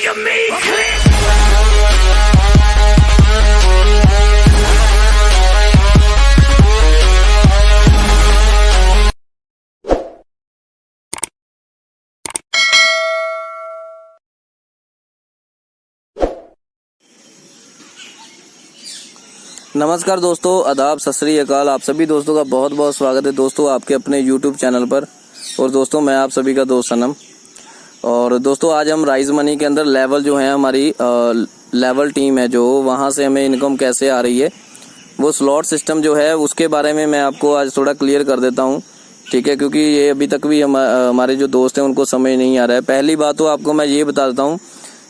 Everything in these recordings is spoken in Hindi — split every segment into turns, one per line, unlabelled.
नमस्कार दोस्तों, आदाब, सत श्री अकाल। आप सभी दोस्तों का बहुत बहुत स्वागत है दोस्तों आपके अपने YouTube चैनल पर। और दोस्तों मैं आप सभी का दोस्त सनम। और दोस्तों आज हम राइज मनी के अंदर लेवल जो है हमारी लेवल टीम है जो वहाँ से हमें इनकम कैसे आ रही है वो स्लॉट सिस्टम जो है उसके बारे में मैं आपको आज थोड़ा क्लियर कर देता हूँ, ठीक है। क्योंकि ये अभी तक भी हमारे जो दोस्त हैं उनको समझ नहीं आ रहा है। पहली बात तो आपको मैं ये बता देता हूँ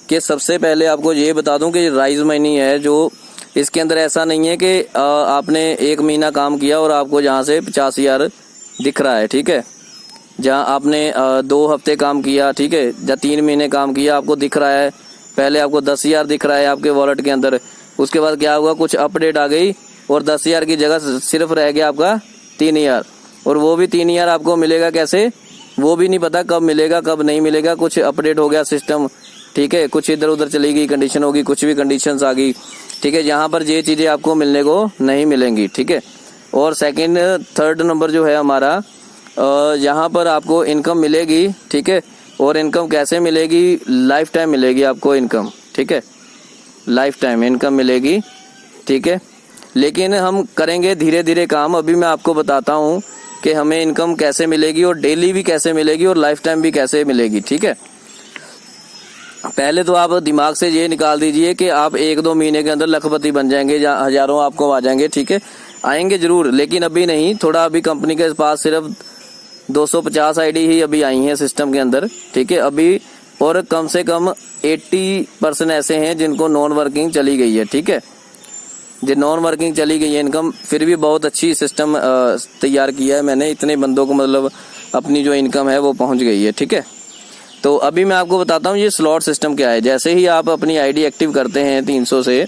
कि सबसे पहले आपको ये बता दूँ कि राइज मनी है जो इसके अंदर ऐसा नहीं है कि आपने एक महीना काम किया और आपको जहाँ से 50,000 दिख रहा है, ठीक है। जहाँ आपने 2 हफ्ते काम किया, ठीक है, या 3 महीने काम किया आपको दिख रहा है, पहले आपको 10,000 दिख रहा है आपके वॉलेट के अंदर। उसके बाद क्या हुआ, कुछ अपडेट आ गई और 10,000 की जगह सिर्फ रह गया आपका 3,000। और वो भी 3,000 आपको मिलेगा कैसे वो भी नहीं पता, कब मिलेगा कब नहीं मिलेगा। कुछ अपडेट हो गया सिस्टम, ठीक है, कुछ इधर उधर चली गई कंडीशन होगी, कुछ भी कंडीशंस आ गई, ठीक है, यहाँ पर ये चीज़ें आपको मिलने को नहीं मिलेंगी, ठीक है। और सेकंड थर्ड नंबर जो है हमारा यहाँ पर आपको इनकम मिलेगी, ठीक है। और इनकम कैसे मिलेगी, लाइफ टाइम मिलेगी आपको इनकम, ठीक है, लाइफ टाइम इनकम मिलेगी, ठीक है। लेकिन हम करेंगे धीरे धीरे काम। अभी मैं आपको बताता हूँ कि हमें इनकम कैसे मिलेगी और डेली भी कैसे मिलेगी और लाइफ टाइम भी कैसे मिलेगी, ठीक है। पहले तो आप दिमाग से ये निकाल दीजिए कि आप 1-2 महीने के अंदर लखपति बन जाएंगे या हजारों आपको आ जाएंगे, ठीक है। आएंगे जरूर, लेकिन अभी नहीं। थोड़ा अभी कंपनी के पास सिर्फ 250 आईडी ही अभी आई हैं सिस्टम के अंदर, ठीक है अभी। और कम से कम 80% ऐसे हैं जिनको नॉन वर्किंग चली गई है, ठीक है। जो नॉन वर्किंग चली गई है इनकम, फिर भी बहुत अच्छी सिस्टम तैयार किया है मैंने। इतने बंदों को मतलब अपनी जो इनकम है वो पहुंच गई है, ठीक है। तो अभी मैं आपको बताता हूँ ये स्लॉट सिस्टम क्या है। जैसे ही आप अपनी आईडी एक्टिव करते हैं 300 से,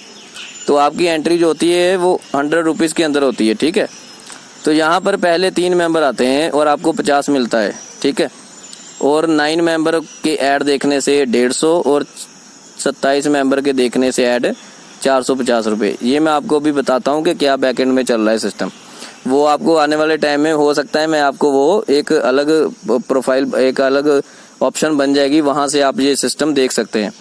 तो आपकी एंट्री जो होती है वो 100 रुपीज़ के अंदर होती है, ठीक है। तो यहाँ पर पहले 3 मेंबर आते हैं और आपको 50 मिलता है, ठीक है। और 9 मेंबर के ऐड देखने से 150 और 27 मेंबर के देखने से ऐड 450 रुपये। ये मैं आपको अभी बताता हूँ कि क्या बैकएंड में चल रहा है सिस्टम। वो आपको आने वाले टाइम में हो सकता है मैं आपको वो एक अलग प्रोफाइल, एक अलग ऑप्शन बन जाएगी, वहां से आप ये सिस्टम देख सकते हैं।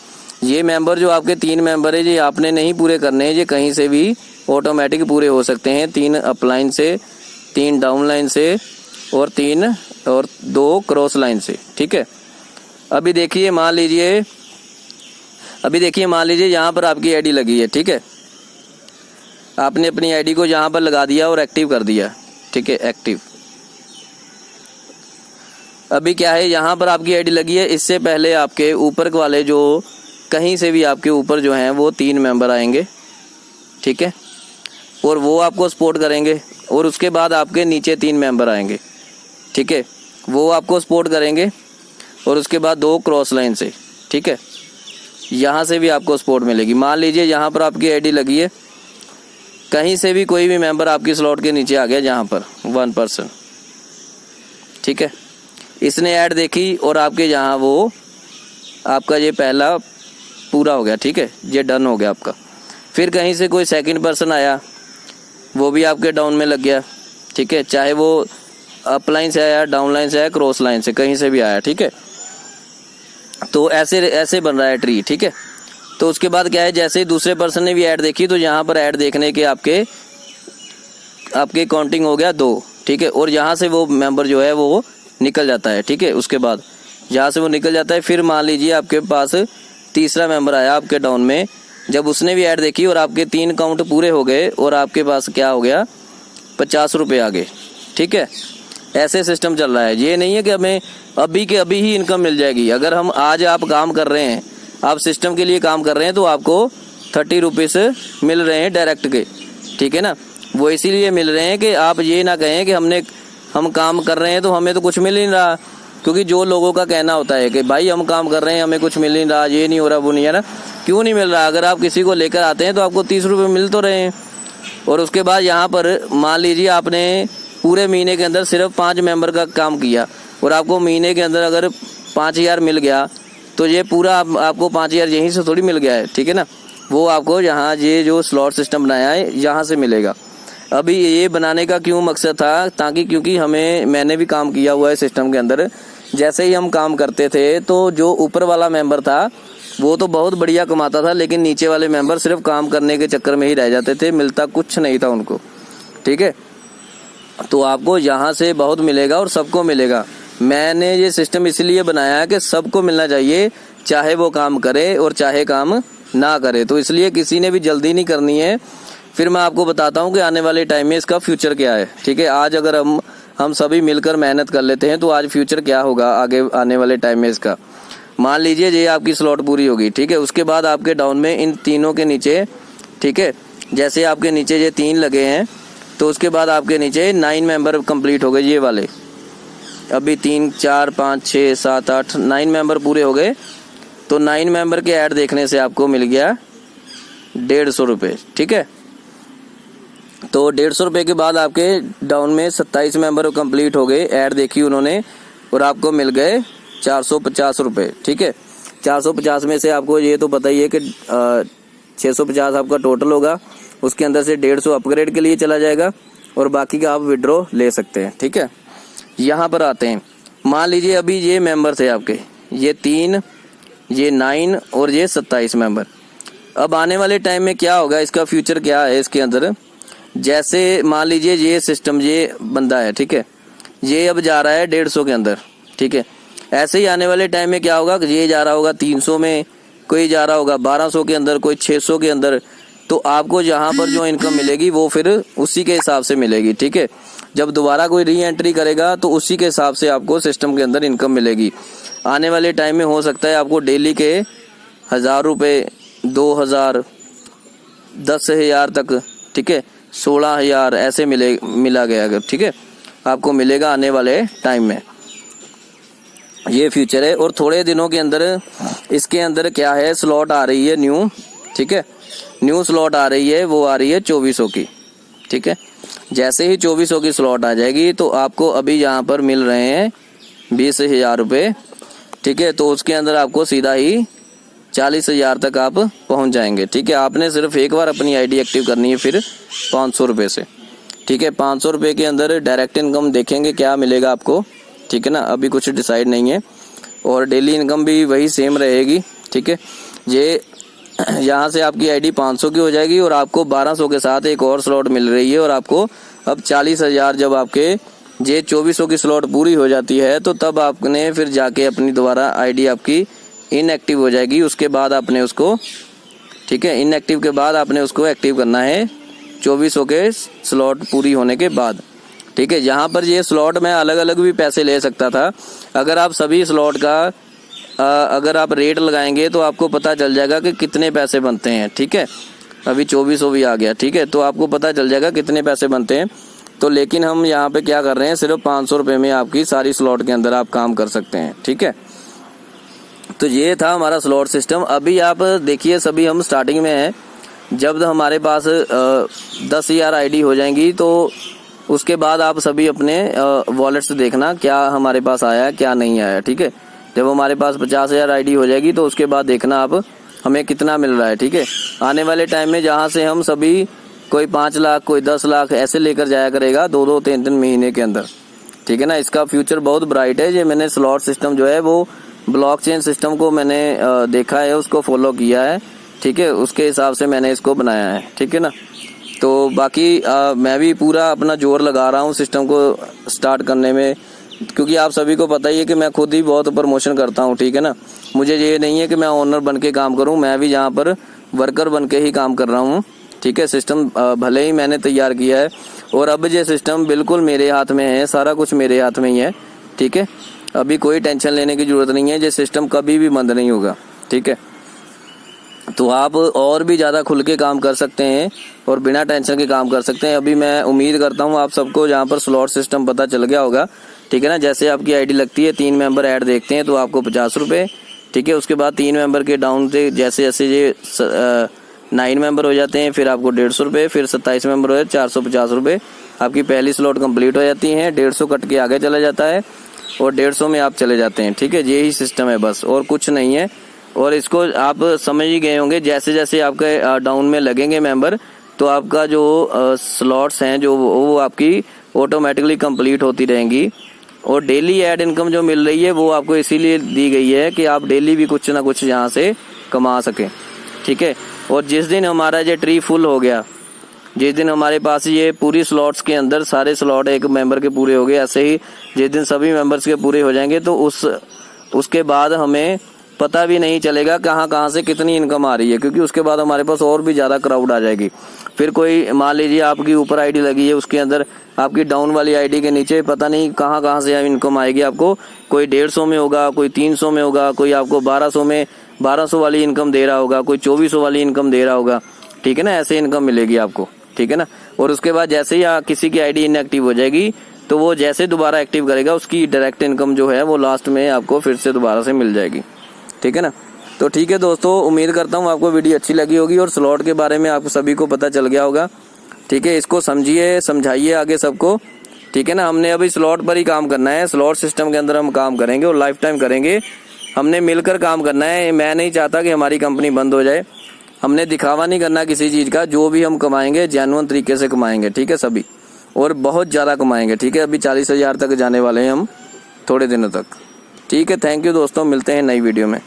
ये मेंबर जो आपके 3 मेंबर है ये आपने नहीं पूरे करने हैं, ये कहीं से भी ऑटोमेटिक पूरे हो सकते हैं। 3 अपलाइन से, 3 डाउनलाइन से और 2 क्रॉस लाइन से, ठीक है। अभी देखिए मान लीजिए यहाँ पर आपकी आईडी लगी है, ठीक है। आपने अपनी आईडी को यहाँ पर लगा दिया और एक्टिव कर दिया, ठीक है, एक्टिव। अभी क्या है, यहाँ पर आपकी आईडी लगी है। इससे पहले आपके ऊपर वाले जो कहीं से भी आपके ऊपर जो हैं वो 3 मेंबर आएंगे, ठीक है, और वो आपको सपोर्ट करेंगे। और उसके बाद आपके नीचे 3 मेंबर आएंगे, ठीक है, वो आपको सपोर्ट करेंगे। और उसके बाद 2 क्रॉस लाइन से, ठीक है, यहाँ से भी आपको सपोर्ट मिलेगी। मान लीजिए यहाँ पर आपकी आईडी लगी है, कहीं से भी कोई भी मेंबर आपकी स्लॉट के नीचे आ गया, जहाँ पर 1 पर्सन, ठीक है, इसने ऐड देखी और आपके यहाँ वो आपका ये पहला पूरा हो गया, ठीक है, ये डन हो गया आपका। फिर कहीं से कोई सेकंड पर्सन आया, वो भी आपके डाउन में लग गया, ठीक है, चाहे वो अपलाइन से आया, डाउनलाइन से आया, क्रॉस लाइन से, कहीं से भी आया, ठीक है। तो ऐसे बन रहा है ट्री, ठीक है। तो उसके बाद क्या है, जैसे ही दूसरे पर्सन ने भी ऐड देखी तो यहाँ पर ऐड देखने के आपके काउंटिंग हो गया 2, ठीक है। और यहाँ से वो मेंबर जो है वो निकल जाता है, ठीक है। उसके बाद यहाँ से वो निकल जाता है। फिर मान लीजिए आपके पास तीसरा मेंबर आया आपके डाउन में, जब उसने भी ऐड देखी और आपके 3 काउंट पूरे हो गए और आपके पास क्या हो गया, 50 रुपये आ गए, ठीक है। ऐसे सिस्टम चल रहा है। ये नहीं है कि हमें अभी के अभी ही इनकम मिल जाएगी। अगर हम आज आप काम कर रहे हैं, आप सिस्टम के लिए काम कर रहे हैं, तो आपको 30 रुपीज़ मिल रहे हैं डायरेक्ट के, ठीक है ना। वो इसीलिए मिल रहे हैं कि आप ये ना कहें कि हम काम कर रहे हैं तो हमें तो कुछ मिल नहीं रहा। क्योंकि जो लोगों का कहना होता है कि भाई हम काम कर रहे हैं, हमें कुछ मिल नहीं रहा, ये नहीं हो रहा, वो नहीं है ना। क्यों नहीं मिल रहा? अगर आप किसी को लेकर आते हैं तो आपको 30 रुपये मिल तो रहे हैं। और उसके बाद यहाँ पर मान लीजिए आपने पूरे महीने के अंदर सिर्फ 5 मेंबर का काम किया और आपको महीने के अंदर अगर 5,000 मिल गया, तो ये पूरा आपको 5000 यहीं से थोड़ी मिल गया है, ठीक है ना। वो आपको यहाँ ये जो स्लॉट सिस्टम बनाया है यहाँ से मिलेगा। अभी ये बनाने का क्यों मकसद था, ताकि क्योंकि मैंने भी काम किया हुआ है सिस्टम के अंदर। जैसे ही हम काम करते थे तो जो ऊपर वाला मेंबर था वो तो बहुत बढ़िया कमाता था, लेकिन नीचे वाले मेंबर सिर्फ काम करने के चक्कर में ही रह जाते थे, मिलता कुछ नहीं था उनको, ठीक है। तो आपको यहाँ से बहुत मिलेगा और सबको मिलेगा। मैंने ये सिस्टम इसलिए बनाया है कि सबको मिलना चाहिए, चाहे वो काम करे और चाहे काम ना करे। तो इसलिए किसी ने भी जल्दी नहीं करनी है। फिर मैं आपको बताता हूँ कि आने वाले टाइम में इसका फ्यूचर क्या है, ठीक है। आज अगर हम सभी मिलकर मेहनत कर लेते हैं तो आज फ्यूचर क्या होगा आगे आने वाले टाइम में इसका। मान लीजिए ये आपकी स्लॉट पूरी होगी, ठीक है। उसके बाद आपके डाउन में इन तीनों के नीचे, ठीक है, जैसे आपके नीचे ये 3 लगे हैं तो उसके बाद आपके नीचे 9 मेंबर कंप्लीट हो गए ये वाले। अभी 3 4 5 6 7 8 9 मेंबर पूरे हो गए। तो 9 मेंबर के ऐड देखने से आपको मिल गया 150 रुपये, ठीक है। तो 150 रुपये के बाद आपके डाउन में 27 मेंबर कंप्लीट हो गए, ऐड देखी उन्होंने, और आपको मिल गए 450 रुपये, ठीक है। 450 में से आपको ये तो पता ही है कि 650 आपका टोटल होगा, उसके अंदर से 150 अपग्रेड के लिए चला जाएगा और बाकी का आप विड्रॉ ले सकते हैं, ठीक है। यहाँ पर आते हैं, मान लीजिए अभी ये मेंबर थे आपके, ये 3, ये 9 और ये 27 मेंबर। अब आने वाले टाइम में क्या होगा, इसका फ्यूचर क्या है इसके अंदर। जैसे मान लीजिए ये सिस्टम, ये बंदा है, ठीक है, ये अब जा रहा है 150 के अंदर, ठीक है। ऐसे ही आने वाले टाइम में क्या होगा, ये जा रहा होगा 300 में, कोई जा रहा होगा 1200 के अंदर, कोई 600 के अंदर। तो आपको यहाँ पर जो इनकम मिलेगी वो फिर उसी के हिसाब से मिलेगी, ठीक है। जब दोबारा कोई री एंट्री करेगा तो उसी के हिसाब से आपको सिस्टम के अंदर इनकम मिलेगी। आने वाले टाइम में हो सकता है आपको डेली के 1000 रुपये, 2000, 10,000 तक, ठीक है, 16,000 ऐसे मिला गया, ठीक है, आपको मिलेगा आने वाले टाइम में। ये फ्यूचर है। और थोड़े दिनों के अंदर इसके अंदर क्या है, स्लॉट आ रही है न्यू, ठीक है, न्यू स्लॉट आ रही है, वो आ रही है 2400 की, ठीक है। जैसे ही 2400 की स्लॉट आ जाएगी तो आपको अभी यहाँ पर मिल रहे हैं 20,000 रुपये, ठीक है। तो उसके अंदर आपको सीधा ही 40,000 तक आप पहुँच जाएंगे, ठीक है। आपने सिर्फ एक बार अपनी आईडी एक्टिव करनी है, फिर 500 रुपये से, ठीक है। 500 रुपये के अंदर डायरेक्ट इनकम देखेंगे क्या मिलेगा आपको, ठीक है ना। अभी कुछ डिसाइड नहीं है, और डेली इनकम भी वही सेम रहेगी, ठीक है। ये यहाँ से आपकी आईडी 500 की हो जाएगी और आपको 1200 के साथ एक और स्लॉट मिल रही है, और आपको अब 40,000 जब आपके ये 2400 की स्लॉट पूरी हो जाती है तो तब आपने फिर जाके अपनी दोबारा आईडी आपकी इनएक्टिव हो जाएगी। उसके बाद आपने उसको, ठीक है, इनएक्टिव के बाद आपने उसको एक्टिव करना है 2400 के स्लॉट पूरी होने के बाद, ठीक है। यहाँ पर ये स्लॉट में अलग अलग भी पैसे ले सकता था। अगर आप सभी स्लॉट का अगर आप रेट लगाएंगे तो आपको पता चल जाएगा कि कितने पैसे बनते हैं, ठीक है। अभी 2400 भी आ गया, ठीक है, तो आपको पता चल जाएगा कितने पैसे बनते हैं। तो लेकिन हम यहाँ पे क्या कर रहे हैं, सिर्फ 500 रुपये में आपकी सारी स्लॉट के अंदर आप काम कर सकते हैं, ठीक है। तो ये था हमारा स्लॉट सिस्टम। अभी आप देखिए, सभी हम स्टार्टिंग में हैं। जब हमारे पास 10,000 आईडी हो जाएंगी तो उसके बाद आप सभी अपने वॉलेट से देखना क्या हमारे पास आया है क्या नहीं आया, ठीक है। जब हमारे पास 50,000 आईडी हो जाएगी तो उसके बाद देखना आप हमें कितना मिल रहा है, ठीक है। आने वाले टाइम में जहाँ से हम सभी, कोई 5 लाख, कोई 10 लाख ऐसे लेकर जाया करेगा 2-2, 3-3 महीने के अंदर, ठीक है ना। इसका फ्यूचर बहुत ब्राइट है। ये मैंने स्लॉट सिस्टम जो है वो ब्लॉकचेन सिस्टम को मैंने देखा है, उसको फॉलो किया है, ठीक है, उसके हिसाब से मैंने इसको बनाया है, ठीक है ना। तो बाकी मैं भी पूरा अपना जोर लगा रहा हूँ सिस्टम को स्टार्ट करने में, क्योंकि आप सभी को पता ही है कि मैं खुद ही बहुत प्रमोशन करता हूँ, ठीक है ना। मुझे ये नहीं है कि मैं ओनर बन के काम करूँ, मैं भी यहाँ पर वर्कर बन के ही काम कर रहा हूँ, ठीक है। सिस्टम भले ही मैंने तैयार किया है और अब ये सिस्टम बिल्कुल मेरे हाथ में है, सारा कुछ मेरे हाथ में ही है, ठीक है। अभी कोई टेंशन लेने की ज़रूरत नहीं है, ये सिस्टम कभी भी बंद नहीं होगा, ठीक है। तो आप और भी ज़्यादा खुल के काम कर सकते हैं और बिना टेंशन के काम कर सकते हैं। अभी मैं उम्मीद करता हूँ आप सबको जहाँ पर स्लॉट सिस्टम पता चल गया होगा, ठीक है ना। जैसे आपकी आईडी लगती है, 3 मेंबर ऐड देखते हैं तो आपको 50 रुपये, ठीक है। उसके बाद 3 मेंबर के डाउन से जैसे जैसे ये 9 मेंबर हो जाते हैं फिर आपको 150 रुपये, फिर 27 मेंबर हो जाए 450 रुपये। आपकी पहली स्लॉट कंप्लीट हो जाती है, 150 कट के आगे चला जाता है। और 150 में आप चले जाते हैं। ठीक है, यही सिस्टम है बस, और कुछ नहीं है। और इसको आप समझ ही गए होंगे, जैसे जैसे आपके डाउन में लगेंगे मेंबर तो आपका जो स्लॉट्स हैं जो वो आपकी ऑटोमेटिकली कंप्लीट होती रहेंगी। और डेली ऐड इनकम जो मिल रही है वो आपको इसीलिए दी गई है कि आप डेली भी कुछ ना कुछ यहाँ से कमा सकें। ठीक है, और जिस दिन हमारा ये ट्री फुल हो गया, जिस दिन हमारे पास ये पूरी स्लॉट्स के अंदर सारे स्लॉट एक मेंबर के पूरे हो गए, ऐसे ही जिस दिन सभी मेंबर्स के पूरे हो जाएंगे तो उसके बाद हमें पता भी नहीं चलेगा कहाँ से कितनी इनकम आ रही है, क्योंकि उसके बाद हमारे पास और भी ज़्यादा क्राउड आ जाएगी। फिर कोई मान लीजिए आपकी ऊपर आईडी लगी है, उसके अंदर आपकी डाउन वाली आईडी के नीचे पता नहीं कहाँ से इनकम आएगी आपको। कोई 150 में होगा, कोई 300 में होगा, कोई आपको 1200 में 1200 वाली इनकम दे रहा होगा, कोई 2400 वाली इनकम दे रहा होगा। ठीक है ना, ऐसे इनकम मिलेगी आपको। ठीक है ना, और उसके बाद जैसे ही किसी की आईडी इनएक्टिव हो जाएगी तो वो जैसे दोबारा एक्टिव करेगा उसकी डायरेक्ट इनकम जो है वो लास्ट में आपको फिर से दोबारा से मिल जाएगी। ठीक है ना, तो ठीक है दोस्तों, उम्मीद करता हूँ आपको वीडियो अच्छी लगी होगी और स्लॉट के बारे में आप सभी को पता चल गया होगा। ठीक है, इसको समझिए, समझाइए आगे सबको। ठीक है ना, हमने अभी स्लॉट पर ही काम करना है, स्लॉट सिस्टम के अंदर हम काम करेंगे और लाइफ टाइम करेंगे। हमने मिलकर काम करना है। मैं नहीं चाहता कि हमारी कंपनी बंद हो जाए। हमने दिखावा नहीं करना किसी चीज़ का, जो भी हम कमाएंगे जेन्युइन तरीके से कमाएंगे। ठीक है सभी, और बहुत ज़्यादा कमाएंगे। ठीक है, अभी 40,000 तक जाने वाले हैं हम थोड़े दिनों तक। ठीक है, थैंक यू दोस्तों, मिलते हैं नई वीडियो में।